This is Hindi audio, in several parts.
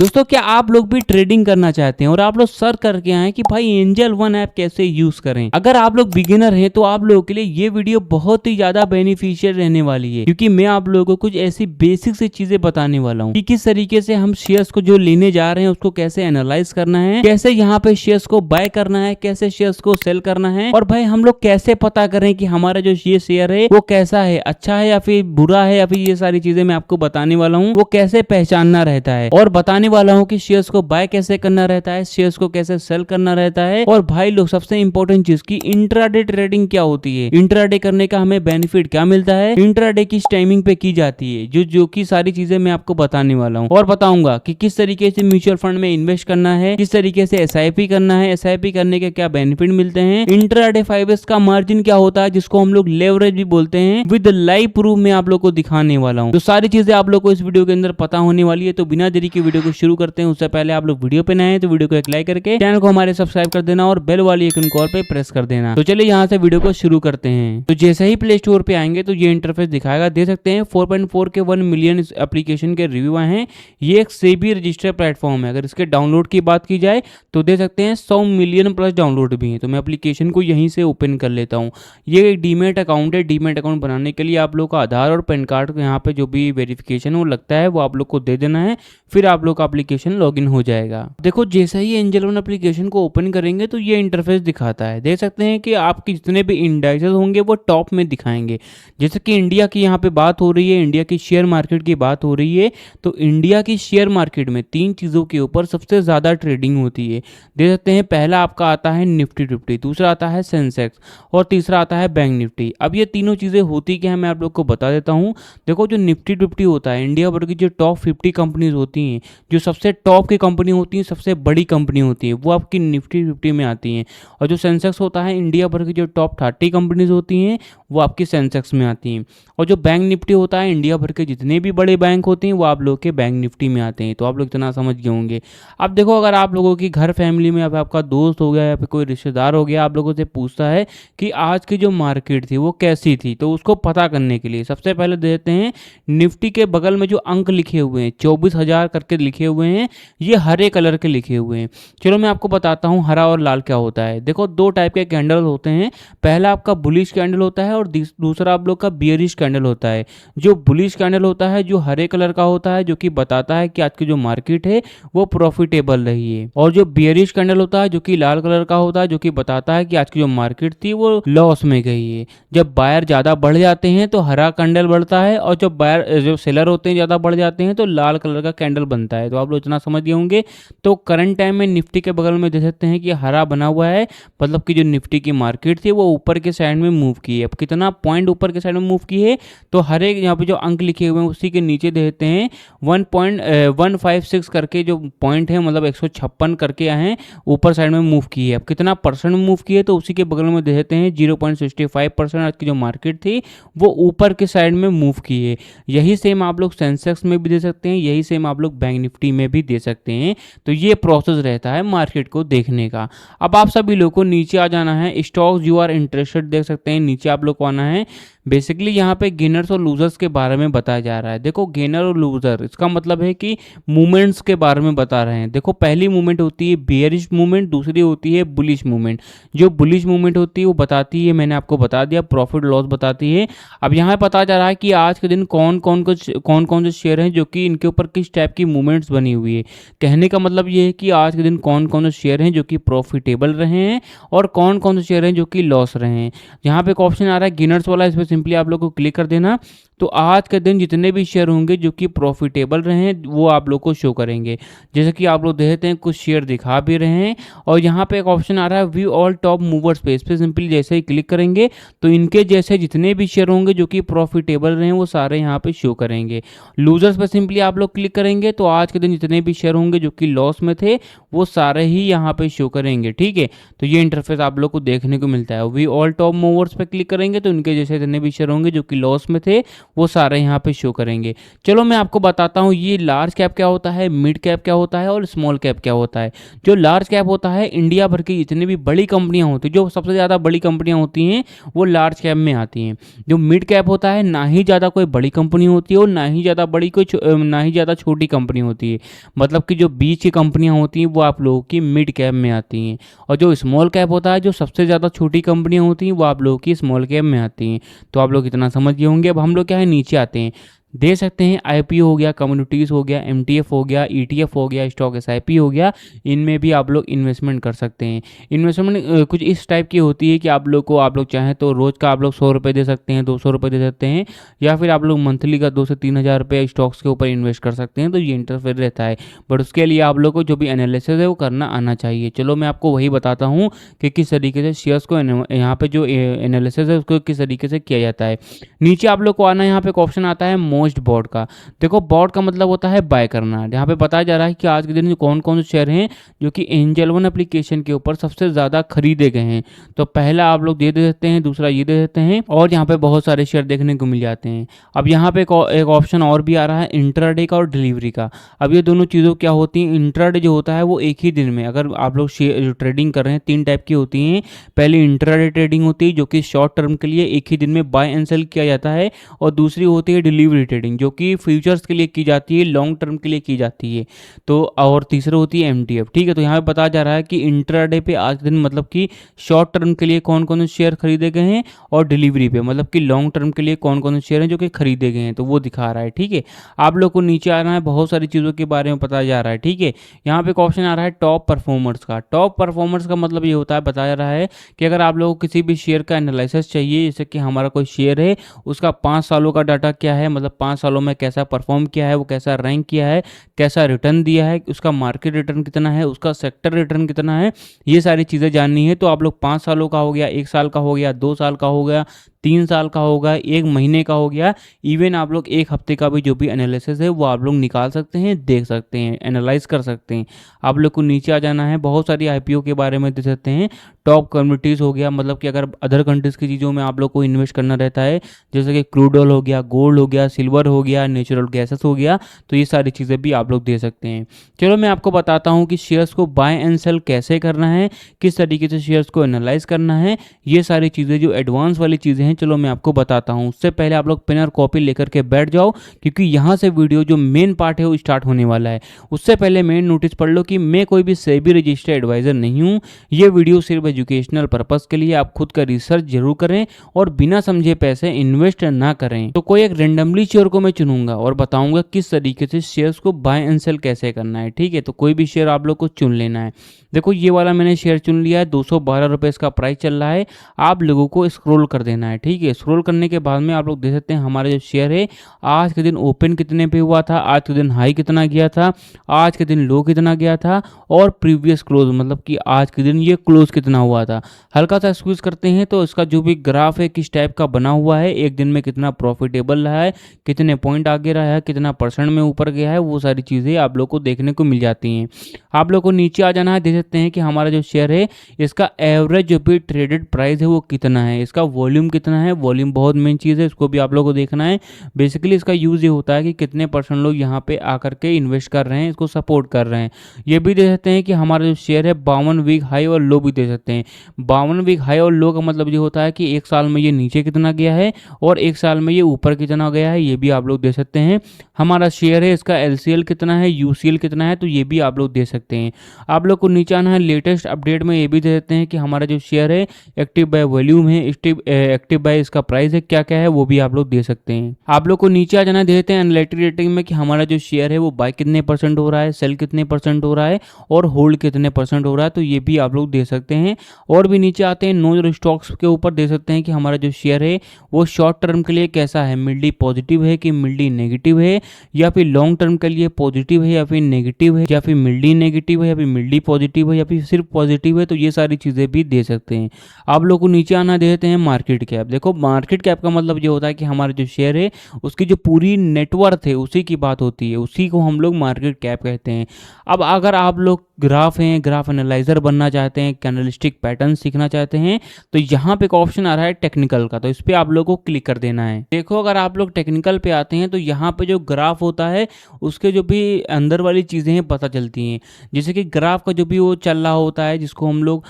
दोस्तों क्या आप लोग भी ट्रेडिंग करना चाहते हैं और आप लोग सर्च करके आए कि भाई एंजल वन ऐप कैसे यूज करें। अगर आप लोग बिगिनर हैं तो आप लोगों के लिए ये वीडियो बहुत ही ज्यादा बेनिफिशियल रहने वाली है, क्योंकि मैं आप लोगों को कुछ ऐसी बेसिक सी चीजें बताने वाला हूँ कि किस तरीके से हम शेयर्स को जो लेने जा रहे हैं उसको कैसे एनालाइज करना है, कैसे यहाँ पे शेयर्स को बाय करना है, कैसे शेयर्स को सेल करना है, और भाई हम लोग कैसे पता करें कि हमारा जो ये शेयर है वो कैसा है, अच्छा है या फिर बुरा है, या फिर ये सारी चीजें मैं आपको बताने वाला हूँ। वो कैसे पहचानना रहता है और बताने वाला हूँ कि शेयर्स को बाय कैसे करना रहता है, शेयर्स को कैसे सेल करना रहता है। और भाई लोग सबसे इंपॉर्टेंट चीज की इंट्राडे ट्रेडिंग क्या होती है, इंट्राडे करने का हमें बेनिफिट क्या मिलता है, इंट्राडे किस टाइमिंग पे की जाती है, जो की सारी चीजें मैं आपको बताने वाला हूँ। और बताऊंगा कि किस तरीके से म्यूचुअल फंड में इन्वेस्ट करना है, किस तरीके से एसआईपी करना है, एसआईपी करने के क्या बेनिफिट मिलते हैं, इंट्राडे 5S का मार्जिन क्या होता है जिसको हम लोग लेवरेज भी बोलते हैं, विद लाइव प्रूफ मैं आप लोग को दिखाने वाला हूँ। तो सारी चीजें आप लोग को इस वीडियो के अंदर पता होने वाली है। तो बिना देरी के वीडियो को शुरू करते हैं। उससे पहले आप लोग वीडियो पे नए हैं तो वीडियो को एक लाइक करके चैनल को हमारे सब्सक्राइब कर देना और बेल वाली आइकन को पे प्रेस कर देना। तो चलिए यहाँ से वीडियो को शुरू करते हैं। तो जैसे ही प्ले स्टोर पे आएंगे तो ये इंटरफेस दिखाएगा। देख सकते हैं 4.4 के 1 मिलियन एप्लीकेशन के रिव्यू आए हैं। ये एक सेबी रजिस्टर्ड प्लेटफॉर्म है। अगर इसके डाउनलोड की बात की जाए तो देख सकते हैं 100 मिलियन प्लस डाउनलोड भी है। तो मैं एप्लीकेशन को यहीं से ओपन कर लेता हूँ। ये एक डीमेट अकाउंट है। डीमेट अकाउंट बनाने के लिए आप लोग का आधार और पैन कार्ड यहाँ पे जो भी वेरिफिकेशन वो लगता है वो आप लोग को दे देना है, फिर आप लोग का एप्लीकेशन लॉगिन हो जाएगा। देखो जैसे ही एंजल वन एप्लीकेशन को ओपन करेंगे तो ये इंटरफेस दिखाता है। देख सकते हैं कि आपके जितने भी इंडाइसेस होंगे वो टॉप में दिखाएंगे। जैसे कि इंडिया की यहाँ पे बात हो रही है, इंडिया की शेयर मार्केट की बात हो रही है, तो इंडिया की शेयर मार्केट में 3 चीज़ों के ऊपर सबसे ज़्यादा ट्रेडिंग होती है। देख सकते हैं पहला आपका आता है निफ्टी 50, दूसरा आता है सेंसेक्स और तीसरा आता है बैंक निफ्टी। अब ये तीनों चीज़ें होती क्या है मैं आप लोग को बता देता हूँ। देखो जो निफ्टी 50 होता है, इंडिया भर की जो टॉप 50 कंपनीज होती हैं, जो सबसे टॉप की कंपनी होती है, सबसे बड़ी कंपनी होती है, वो आपकी निफ्टी 50 में आती हैं। और जो सेंसेक्स होता है, इंडिया भर की जो टॉप 30 कंपनीज होती हैं वो आपकी सेंसेक्स में आती हैं। और जो बैंक निफ्टी होता है, इंडिया भर के जितने भी बड़े बैंक होते हैं वो आप लोग के बैंक निफ्टी में आते हैं। तो आप लोग इतना समझ गए होंगे। अब देखो अगर आप लोगों की घर फैमिली में अब आपका दोस्त हो गया या फिर कोई रिश्तेदार हो गया, आप लोगों से पूछता है कि आज की जो मार्केट थी वो कैसी थी, तो उसको पता करने के लिए सबसे पहले देते हैं निफ्टी के बगल में जो अंक लिखे हुए हैं 24,000 करके लिखे हुए हैं, ये हरे कलर के लिखे हुए हैं। चलो मैं आपको बताता हूँ हरा और लाल क्या होता है। देखो 2 टाइप के कैंडल होते हैं। पहला आपका बुलिश कैंडल होता है और दूसरा आप लोग का बियरिश कैंडल होता है। जो बुलिश कैंडल होता है जो हरे कलर का होता है, जो कि बताता है कि आज की जो मार्केट है वो प्रॉफिटेबल रही है। और जो बियरिश कैंडल होता है जो कि लाल कलर का होता है, जो कि बताता है कि आज की जो मार्केट थी वो लॉस में गई है। जब बायर ज्यादा बढ़ जाते हैं तो हरा कैंडल बढ़ता है, और जब बायर जो सेलर होते हैं ज्यादा बढ़ जाते हैं तो लाल कलर का कैंडल बनता है। तो आप लोग इतना समझ गए होंगे। तो करंट टाइम में निफ्टी के बगल में देख सकते हैं कि हरा बना हुआ है, मतलब कि जो निफ्टी की मार्केट थी वो ऊपर के साइड में मूव की है। अब कितना पॉइंट ऊपर के साइड में मूव की है, तो हर एक यहाँ पे जो अंक लिखे हुए हैं उसी के नीचे देखते हैं 1.156 करके जो पॉइंट है, मतलब 156 करके हैं ऊपर साइड में मूव की है। अब कितना परसेंट मूव की है, तो उसी के बगल में देखते हैं 0.65% आज की जो मार्केट थी वो ऊपर के साइड में मूव की है। यही सेम आप लोग सेंसेक्स में भी दे सकते हैं, यही सेम आप लोग बैंक निफ्टी में भी दे सकते हैं। तो ये प्रोसेस रहता है मार्केट को देखने का। अब आप सभी लोग को नीचे आ जाना है, स्टॉक्स यू आर इंटरेस्टेड देख सकते हैं, नीचे आप लोग को आना है। बेसिकली यहाँ पे गेनर्स और लूजर्स के बारे में बताया जा रहा है। देखो गेनर और लूजर इसका मतलब है कि मूवमेंट्स के बारे में बता रहे हैं। देखो पहली मूवमेंट होती है बेयरिश मूवमेंट, दूसरी होती है बुलिश मूवमेंट। जो बुलिश मूवमेंट होती है वो बताती है, मैंने आपको बता दिया, प्रॉफिट लॉस बताती है। अब यहाँ पता जा रहा है कि आज के दिन कौन कौन से शेयर हैं जो कि इनके ऊपर किस टाइप की मूवमेंट्स बनी हुई है। कहने का मतलब ये है कि आज के दिन कौन कौन से शेयर हैं जो कि प्रॉफिटेबल रहे हैं और कौन कौन से शेयर हैं जो कि लॉस रहे हैं। यहाँ पे एक ऑप्शन आ रहा है गेनर्स वाला, इस पर सिंपली आप लोग को क्लिक कर देना। तो आज के दिन जितने भी शेयर होंगे जो कि प्रॉफिटेबल रहे हैं वो आप लोग को शो करेंगे। जैसे कि आप लोग देखते हैं कुछ शेयर दिखा भी रहे हैं। और यहाँ पे एक ऑप्शन आ रहा है व्यू ऑल टॉप मूवर्स पे, इस पे सिंपली जैसे ही क्लिक करेंगे तो इनके जैसे जितने भी शेयर होंगे जो कि प्रॉफिटेबल रहे हैं वो सारे यहाँ पे शो करेंगे। लूजर्स पे सिंपली आप लोग क्लिक करेंगे तो आज के दिन जितने भी शेयर होंगे जो कि लॉस में थे वो सारे ही यहाँ पे शो करेंगे। ठीक है, तो ये इंटरफेस आप लोग को देखने को मिलता है। व्यू ऑल टॉप मूवर्स पे क्लिक करेंगे तो इनके जैसे जितने भी शेयर होंगे जो कि लॉस में थे वो सारे यहाँ पे शो करेंगे। चलो मैं आपको बताता हूँ ये लार्ज कैप क्या होता है, मिड कैप क्या होता है और स्मॉल कैप क्या होता है। जो लार्ज कैप होता है, इंडिया भर की जितनी भी बड़ी कंपनियां होती हैं, जो सबसे ज़्यादा बड़ी कंपनियां होती हैं वो लार्ज कैप में आती हैं। जो मिड कैप होता है, ना ही ज़्यादा कोई बड़ी कंपनी होती है और ना ही ज़्यादा बड़ी कोई ना ही ज़्यादा छोटी कंपनी होती है। मतलब कि जो बीच की कंपनियां होती हैं वो आप लोगों की मिड कैप में आती हैं। और जो स्मॉल कैप होता है, जो सबसे ज़्यादा छोटी कंपनियां होती हैं वो आप लोगों की स्मॉल कैप में आती हैं। तो आप लोग इतना समझ गए होंगे। अब हम लोग क्या है नीचे आते हैं। दे सकते हैं आईपीओ हो गया, कम्युनिटीज़ हो गया, एमटीएफ हो गया, ईटीएफ हो गया, स्टॉक एसआईपी हो गया, इनमें भी आप लोग इन्वेस्टमेंट कर सकते हैं। इन्वेस्टमेंट कुछ इस टाइप की होती है कि आप लोग चाहें तो रोज़ का आप लोग 100 रुपये दे सकते हैं, 200 रुपये दे सकते हैं, या फिर आप लोग मंथली का 2 से 3 हज़ार रुपये स्टॉक्स के ऊपर इन्वेस्ट कर सकते हैं। तो ये इंटरफेयर रहता है, बट उसके लिए आप लोग को जो भी एनालिसिस है वो करना आना चाहिए। चलो मैं आपको वही बताता हूँ कि किस तरीके से शेयर्स को यहाँ पे जो एनालिसिस है उसको किस तरीके से किया जाता है। नीचे आप लोग को आना, यहाँ पे एक ऑप्शन आता है मोस्ट बॉट का। देखो बॉट का मतलब होता है बाय करना। यहाँ पे बताया जा रहा है कि आज के दिन में कौन कौन से शेयर हैं जो कि एंजल वन एप्लीकेशन के ऊपर सबसे ज़्यादा खरीदे गए हैं। तो पहला आप लोग दे देते हैं, दूसरा ये दे देते हैं, और यहाँ पे बहुत सारे शेयर देखने को मिल जाते हैं। अब यहाँ पे एक ऑप्शन और भी आ रहा है इंट्राडे का और डिलीवरी का। अब ये दोनों चीज़ों क्या होती हैं, इंट्राडे जो होता है वो एक ही दिन में, अगर आप लोग शेयर ट्रेडिंग कर रहे हैं, 3 टाइप की होती हैं। पहले इंट्राडे ट्रेडिंग होती है जो कि शॉर्ट टर्म के लिए एक ही दिन में बाय एंड सेल किया जाता है, और दूसरी होती है डिलीवरी ट्रेडिंग जो कि फ्यूचर्स के लिए की जाती है, लॉन्ग टर्म के लिए की जाती है। तो और तीसरी होती है एमटीएफ। ठीक है, तो यहाँ पे बताया जा रहा है कि इंट्राडे पे आज के दिन मतलब कि शॉर्ट टर्म के लिए कौन कौन से शेयर खरीदे गए हैं, और डिलीवरी पे मतलब कि लॉन्ग टर्म के लिए कौन कौन से शेयर हैं जो कि खरीदे गए हैं, तो वो दिखा रहा है। ठीक है, आप लोग को नीचे आना है, बहुत सारी चीज़ों के बारे में बताया जा रहा है। ठीक है, यहाँ पे एक ऑप्शन आ रहा है टॉप परफॉर्मर्स का। टॉप परफॉर्मर्स का मतलब ये होता है, बताया जा रहा है कि अगर आप लोगों को किसी भी शेयर का एनालिसिस चाहिए, जैसे कि हमारा कोई शेयर है उसका 5 सालों का डाटा क्या है, मतलब 5 सालों में कैसा परफॉर्म किया है, वो कैसा रैंक किया है, कैसा रिटर्न दिया है, उसका मार्केट रिटर्न कितना है, उसका सेक्टर रिटर्न कितना है, ये सारी चीज़ें जाननी है। तो आप लोग 5 सालों का हो गया, 1 साल का हो गया, 2 साल का हो गया, 3 साल का होगा, 1 महीने का हो गया, इवन आप लोग 1 हफ्ते का भी जो भी एनालिसिस है वो आप लोग निकाल सकते हैं, देख सकते हैं, एनालाइज कर सकते हैं। आप लोग को नीचे आ जाना है, बहुत सारी आईपीओ के बारे में दे सकते हैं। टॉप कम्युनिटीज़ हो गया, मतलब कि अगर अदर कंट्रीज़ की चीज़ों में आप लोग को इन्वेस्ट करना रहता है, जैसे कि क्रूड ऑयल हो गया, गोल्ड हो गया, सिल्वर हो गया, नेचुरल गैसेस हो गया, तो ये सारी चीज़ें भी आप लोग दे सकते हैं। चलो मैं आपको बताता हूँ कि शेयर्स को बाय एंड सेल कैसे करना है, किस तरीके से शेयर्स को एनालाइज करना है, ये सारी चीज़ें जो एडवांस वाली चीज़ें हैं, चलो मैं आपको बताता हूँ। उससे पहले आप लोग पेन और कॉपी लेकर के बैठ जाओ, क्योंकि यहाँ से वीडियो जो मेन पार्ट है वो स्टार्ट होने वाला है। उससे पहले मेन नोटिस पढ़ लो कि मैं कोई भी सेबी रजिस्टर्ड एडवाइज़र नहीं हूँ। ये वीडियो सिर्फ एजुकेशनल पर्पज़ के लिए, आप खुद का रिसर्च जरूर करें और बिना समझे पैसे इन्वेस्ट ना करें। तो कोई एक रेंडमली शेयर को मैं चुनूंगा और बताऊंगा किस तरीके से शेयर्स को बाय एंड सेल कैसे करना है। ठीक है, तो कोई भी शेयर आप लोग को चुन लेना है। देखो ये वाला मैंने शेयर चुन लिया है, 212 रुपये इसका प्राइस चल रहा है। आप लोगों को स्क्रॉल कर देना है। ठीक है, स्क्रॉल करने के बाद में आप लोग देख सकते हैं हमारा जो शेयर है आज के दिन ओपन कितने पे हुआ था, आज के दिन हाई कितना गया था, आज के दिन लो कितना गया था, और प्रीवियस क्लोज मतलब कि आज के दिन ये क्लोज कितना हुआ था। हल्का सा स्क्वीज करते हैं तो इसका जो भी ग्राफ है किस टाइप का बना हुआ है, एक दिन में कितना प्रॉफिटेबल रहा है, कितने पॉइंट आगे रहा है, कितना परसेंट में ऊपर गया है, वो सारी चीज़ें आप लोग को देखने को मिल जाती हैं। आप लोग को नीचे आ जाना है, देख सकते हैं कि हमारा जो शेयर है इसका एवरेज जो भी ट्रेडेड प्राइस है वो कितना है, इसका वॉल्यूम कितना है। वॉल्यूम बहुत मेन चीज़ है, इसको भी आप लोग को देखना है। बेसिकली इसका यूज़ ये होता है कि कितने परसेंट लोग यहाँ पे आकर के इन्वेस्ट कर रहे हैं, इसको सपोर्ट कर रहे हैं। ये भी दे सकते हैं कि हमारा जो शेयर है 52 वीक हाई और लो भी दे सकते हैं। 52 वीक हाई और लो का मतलब ये होता है कि 1 साल में ये नीचे कितना गया है और 1 साल में ये ऊपर कितना गया है, ये भी आप लोग दे सकते हैं। हमारा शेयर है इसका LCL कितना है, UCL कितना है, तो ये भी आप लोग दे सकते हैं। आप लोग को नीचे आना है, लेटेस्ट अपडेट में ये भी दे देते हैं कि हमारा जो शेयर है एक्टिव बाय वॉल्यूम है, एक्टिव बाय इसका प्राइस है क्या क्या है, वो भी आप लोग दे सकते हैं। आप लोग को नीचे आ जाना, देते हैं एनालिटिक रेटिंग में कि हमारा जो शेयर है वो बाय कितने परसेंट हो रहा है, सेल कितने परसेंट हो रहा है और होल्ड कितने परसेंट हो रहा है, तो ये भी आप लोग दे सकते हैं। और भी नीचे आते हैं नो स्टॉक्स के ऊपर, दे सकते हैं कि हमारा जो शेयर है वो शॉर्ट टर्म के लिए कैसा है, मिल्डी पॉजिटिव है कि मिल्डी नेगेटिव है, या फिर लॉन्ग टर्म के लिए पॉजिटिव है या फिर नेगेटिव है, या फिर मिल्डी नेगेटिव है या फिर मिल्डी पॉजिटिव है या फिर सिर्फ पॉजिटिव है, तो ये सारी चीज़ें भी दे सकते हैं। आप लोग को नीचे आना, देते हैं मार्केट कैप। देखो मार्केट कैप का मतलब ये होता है कि हमारा जो शेयर है उसकी जो पूरी नेटवर्थ है उसी की बात होती है, उसी को हम लोग मार्केट कैप कहते हैं। अब अगर आप लोग ग्राफ हैं, ग्राफ एनालाइजर बनना चाहते हैं, कैंडलस्टिक पैटर्न सीखना चाहते हैं, तो यहाँ पे एक ऑप्शन आ रहा है टेक्निकल का, तो इस पर आप लोग को क्लिक कर देना है। देखो अगर आप लोग टेक्निकल पे आते हैं तो यहाँ पे जो ग्राफ होता है उसके जो भी अंदर वाली चीज़ें हैं पता चलती हैं। जैसे कि ग्राफ का जो भी वो चल रहा होता है, जिसको हम लोग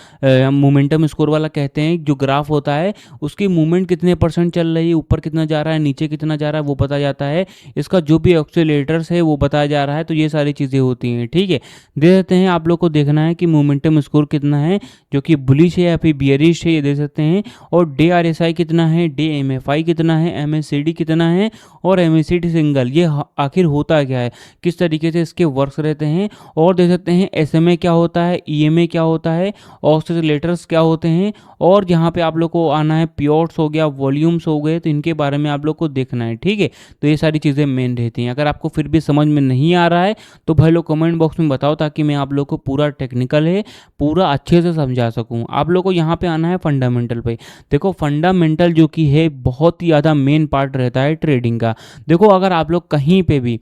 मोमेंटम स्कोर वाला कहते हैं, जो ग्राफ होता है उसकी मूवमेंट कितने % चल रही है, ऊपर कितना जा रहा है, नीचे कितना जा रहा है, वो पता जाता है। इसका जो भी ऑक्सीलेटर्स है वो बताया जा रहा है, तो ये सारी चीज़ें होती हैं। ठीक है, दे देते हैं, आप लोग को देखना है कि मोमेंटम स्कोर कितना है, जो कि बुलिश है या फिर बियरिश है, ये दे सकते हैं। और डे RSI कितना है, डे MFI कितना है, MACD कितना है, और MACD सिंगल ये आखिर होता क्या है, किस तरीके से इसके वर्क्स रहते हैं। और दे सकते हैं SMA क्या होता है, EMA क्या होता है, ऑक्सीलेटर्स क्या होते हैं। और यहाँ पे आप लोग को आना है, प्योर्स हो गया, वॉल्यूम्स हो गए, तो इनके बारे में आप लोग को देखना है। ठीक है, तो ये सारी चीज़ें मेन रहती हैं। अगर आपको फिर भी समझ में नहीं आ रहा है तो भाई लोग कमेंट बॉक्स में बताओ, ताकि मैं आप लोग को पूरा टेक्निकल है पूरा अच्छे से समझा सकूं। आप लोग को यहाँ पे आना है फंडामेंटल पे। देखो फंडामेंटल जो कि है बहुत ही ज़्यादा मेन पार्ट रहता है ट्रेडिंग का। देखो अगर आप लोग कहीं पे भी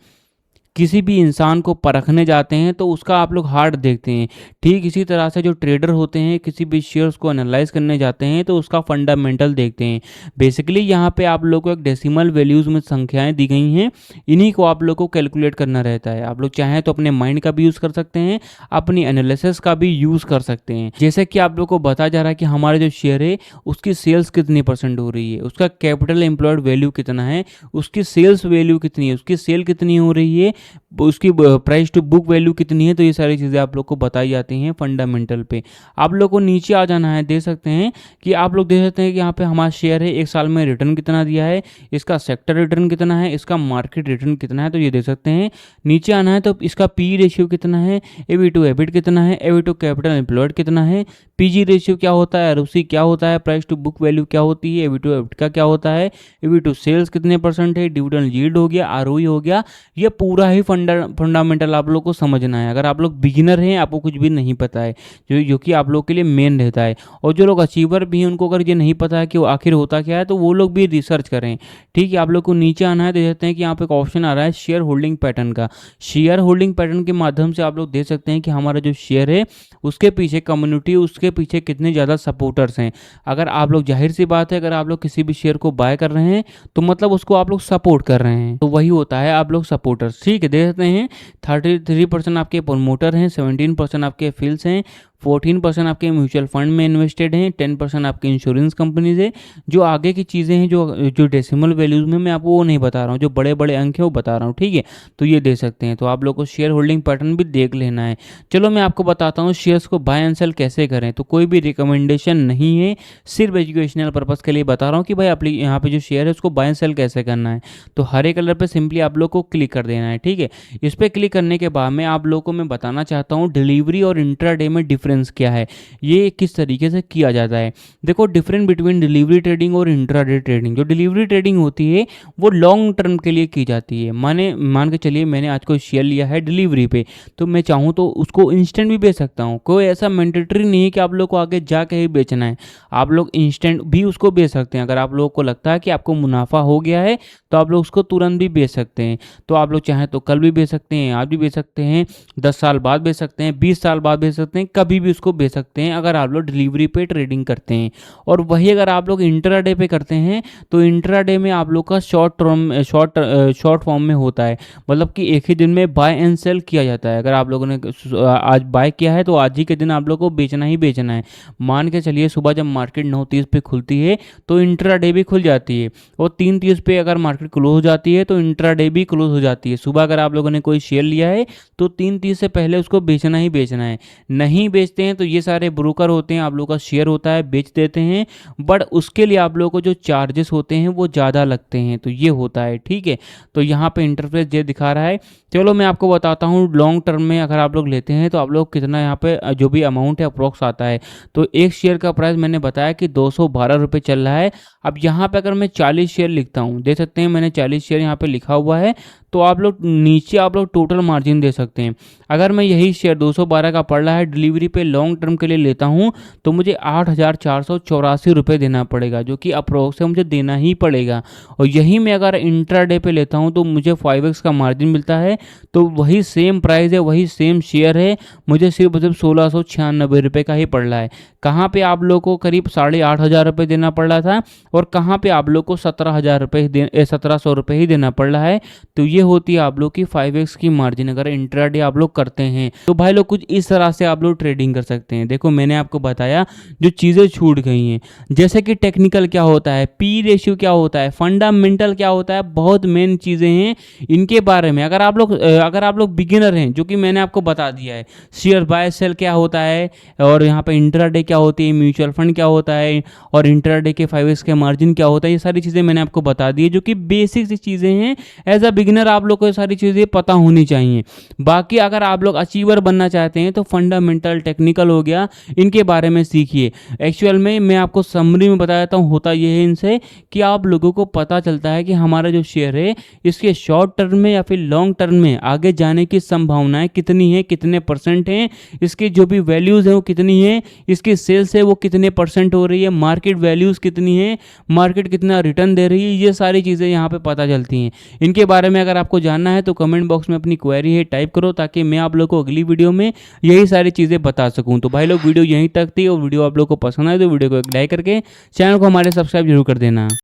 किसी भी इंसान को परखने जाते हैं तो उसका आप लोग हार्ट देखते हैं, ठीक इसी तरह से जो ट्रेडर होते हैं किसी भी शेयर्स को एनालाइज करने जाते हैं तो उसका फंडामेंटल देखते हैं। बेसिकली यहाँ पे आप लोग को एक डेसिमल वैल्यूज़ में संख्याएं दी गई हैं, इन्हीं को आप लोग को कैलकुलेट करना रहता है। आप लोग चाहें तो अपने माइंड का भी यूज़ कर सकते हैं, अपनी एनालिसिस का भी यूज़ कर सकते हैं। जैसे कि आप लोग को बताया जा रहा है कि हमारा जो शेयर है उसकी सेल्स कितनी % हो रही है, उसका कैपिटल एम्प्लॉयड वैल्यू कितना है, उसकी सेल्स वैल्यू कितनी है, उसकी सेल कितनी हो रही है, उसकी प्राइस टू बुक वैल्यू कितनी है। तो ये सारी चीज़ें आप लोग को बताई जाती हैं फंडामेंटल पे। आप लोग को नीचे आ जाना है, दे सकते हैं कि आप लोग देख सकते हैं कि यहाँ पे हमारा शेयर है, एक साल में रिटर्न कितना दिया है, इसका सेक्टर रिटर्न कितना है, इसका मार्केट रिटर्न कितना है, तो ये देख सकते हैं। नीचे आना है तो इसका PE रेशियो कितना है, EV टू EBIT कितना है, EV टू कैपिटल एम्प्लॉयड कितना है, PG रेशियो क्या होता है, ROC क्या होता है, प्राइस टू बुक वैल्यू क्या होती है, EV टू EBIT का क्या होता है, EV टू सेल्स कितने % है, डिविडेंड यील्ड हो गया, ROE हो गया। ये पूरा ही फंडामेंटल आप लोग को समझना है। अगर आप लोग बिगिनर हैं, आपको कुछ भी नहीं पता है, जो कि आप लोग के लिए मेन रहता है। और जो लोग अचीवर भी हैं उनको अगर ये नहीं पता है कि वो आखिर होता क्या है, तो वो लोग भी रिसर्च करें। ठीक है, आप लोग को नीचे आना है, देख सकते हैं कि यहाँ पे एक ऑप्शन आ रहा है शेयर होल्डिंग पैटर्न का। शेयर होल्डिंग पैटर्न के माध्यम से आप लोग देख सकते हैं कि हमारा जो शेयर है उसके पीछे कम्युनिटी, उसके पीछे कितने ज़्यादा सपोर्टर्स हैं। अगर आप लोग, जाहिर सी बात है, अगर आप लोग किसी भी शेयर को बाय कर रहे हैं तो मतलब उसको आप लोग सपोर्ट कर रहे हैं, तो वही होता है आप लोग सपोर्टर्स। ठीक है, देख सकते हैं 33% आपके प्रमोटर हैं, 17% आपके फील्ड्स हैं, 14% आपके म्यूचुअल फंड में इन्वेस्टेड हैं, 10% आपके इंश्योरेंस कंपनीज है। जो आगे की चीज़ें हैं, जो डेसिमल वैल्यूज़ में मैं आपको वो नहीं बता रहा हूँ, जो बड़े बड़े अंक हैं वो बता रहा हूँ। ठीक है, तो ये दे सकते हैं। तो आप लोग को शेयर होल्डिंग पैटर्न भी देख लेना है। चलो मैं आपको बताता हूँ शेयर्स को बाय एंड सेल कैसे करें। तो कोई भी रिकमेंडेशन नहीं है, सिर्फ एजुकेशनल पर्पज़ के लिए बता रहा हूँ कि भाई आप यहाँ पे जो शेयर है उसको बाय एंड सेल कैसे करना है। तो हरे कलर पर सिंपली आप लोग को क्लिक कर देना है। ठीक है, इस पर क्लिक करने के बाद में आप लोग को मैं बताना चाहता हूँ डिलीवरी और इंट्राडे में डिफरेंस क्या है, ये किस तरीके से किया जाता है। देखो डिफरेंस बिटवीन डिलीवरी ट्रेडिंग और इंट्राडे ट्रेडिंग। जो डिलीवरी ट्रेडिंग होती है वो लॉन्ग टर्म के लिए की जाती है। मान के चलिए मैंने आज कोई शेयर लिया है डिलीवरी पे, तो मैं चाहूँ तो उसको इंस्टेंट भी बेच सकता हूँ। कोई ऐसा मैंडेटरी नहीं है कि आप लोग को आगे जाके ही बेचना है, आप लोग इंस्टेंट भी उसको बेच सकते हैं। अगर आप लोग को लगता है कि आपको मुनाफा हो गया है तो आप लोग उसको तुरंत भी बेच सकते हैं। तो आप लोग चाहें तो कल भी बेच सकते हैं, आज भी बेच सकते हैं, 10 साल बाद बेच सकते हैं, 20 साल बाद बेच सकते हैं, कभी भी उसको बेच सकते हैं अगर आप लोग डिलीवरी पे ट्रेडिंग करते हैं। और वही अगर आप लोग इंट्राडे पे करते हैं तो इंट्राडे में आप लोग का शॉर्ट फॉर्म में होता है, मतलब कि एक ही दिन में बाय एंड सेल किया जाता है। अगर आप लोगों ने आज बाय किया है तो आज ही के दिन आप लोग को बेचना ही बेचना है। मान के चलिए सुबह जब मार्केट 9:30 पे खुलती है तो इंट्राडे भी खुल जाती है, और 3:30 पे अगर मार्केट क्लोज हो जाती है तो इंट्राडे भी क्लोज हो जाती है। सुबह अगर आप लोगों ने कोई शेयर लिया है तो 3:30 से पहले उसको बेचना ही बेचना है। नहीं बेचते हैं तो ये सारे ब्रोकर होते हैं, आप लोग का शेयर होता है, बेच देते हैं, बट उसके लिए आप लोगों को जो चार्जेस होते हैं वो ज़्यादा लगते हैं। तो ये होता है। ठीक है, तो यहाँ पे इंटरफेस ये दिखा रहा है। चलो मैं आपको बताता हूँ लॉन्ग टर्म में अगर आप लोग लेते हैं तो आप लोग कितना यहाँ पे जो भी अमाउंट है अप्रोक्स आता है। तो एक शेयर का प्राइस मैंने बताया कि 212 रुपये चल रहा है। अब यहाँ पे अगर मैं 40 शेयर लिखता हूँ, देख सकते हैं मैंने 40 शेयर यहाँ पे लिखा हुआ है, तो आप लोग नीचे आप लोग टोटल मार्जिन दे सकते हैं। अगर मैं यही शेयर 212 का पड़ रहा है डिलीवरी पे लॉन्ग टर्म के लिए लेता हूँ तो मुझे 8,484 रुपये देना पड़ेगा, जो कि अप्रोक्स मुझे देना ही पड़ेगा। और यही मैं अगर इंट्राडे पे लेता हूँ तो मुझे 5x का मार्जिन मिलता है। तो वही सेम प्राइस है, वही सेम शेयर है, मुझे सिर्फ 1696 रुपये का ही पड़ रहा है। कहाँ पे आप लोग को करीब 8,500 रुपये देना पड़ रहा था और कहाँ पे आप लोग को 1700 रुपये ही देना पड़ रहा है। तो ये होती है आप लोग की 5x की मार्जिन अगर इंट्राडे आप लोग करते हैं। तो भाई लोग कुछ इस तरह से आप लोग ट्रेडिंग कर सकते हैं। देखो मैंने आपको बताया जो चीज़ें छूट गई हैं, जैसे कि टेक्निकल क्या होता है, पी रेशियो क्या होता है, फंडामेंटल क्या होता है, बहुत मेन चीज़ें हैं इनके बारे में। अगर आप लोग बिगिनर हैं, जो कि मैंने आपको बता दिया है, शेयर बाय सेल क्या होता है और यहाँ पे इंट्राडे क्या होती है, म्यूचुअल फंड क्या होता है और इंट्राडे के 5x के मार्जिन क्या होता है, ये सारी चीज़ें मैंने आपको बता दी है, जो कि बेसिक सी चीज़ें हैं। एज अ बिगिनर आप लोग को ये सारी चीज़ें पता होनी चाहिए। बाकी अगर आप लोग अचीवर बनना चाहते हैं तो फंडामेंटल टेक्निकल हो गया, इनके बारे में सीखिए। एक्चुअल में मैं आपको समरी में बता देता हूँ, होता यह है इनसे कि आप लोगों को पता चलता है कि हमारा जो शेयर है इसके शॉर्ट टर्म में या फिर लॉन्ग टर्म में आगे जाने की संभावनाएं कितनी है, कितने परसेंट हैं, इसकी जो भी वैल्यूज़ हैं वो कितनी है, इसकी सेल्स है वो कितने परसेंट हो रही है, मार्केट वैल्यूज़ कितनी है, मार्केट कितना रिटर्न दे रही है, ये सारी चीज़ें यहाँ पे पता चलती हैं। इनके बारे में अगर आपको जानना है तो कमेंट बॉक्स में अपनी क्वेरी है टाइप करो, ताकि मैं आप लोग को अगली वीडियो में यही सारी चीज़ें बता सकूँ। तो भाई लोग वीडियो यहीं तक थी, और वीडियो आप लोग को पसंद आए तो वीडियो को एक लाइक करके चैनल को हमारे सब्सक्राइब जरूर कर देना।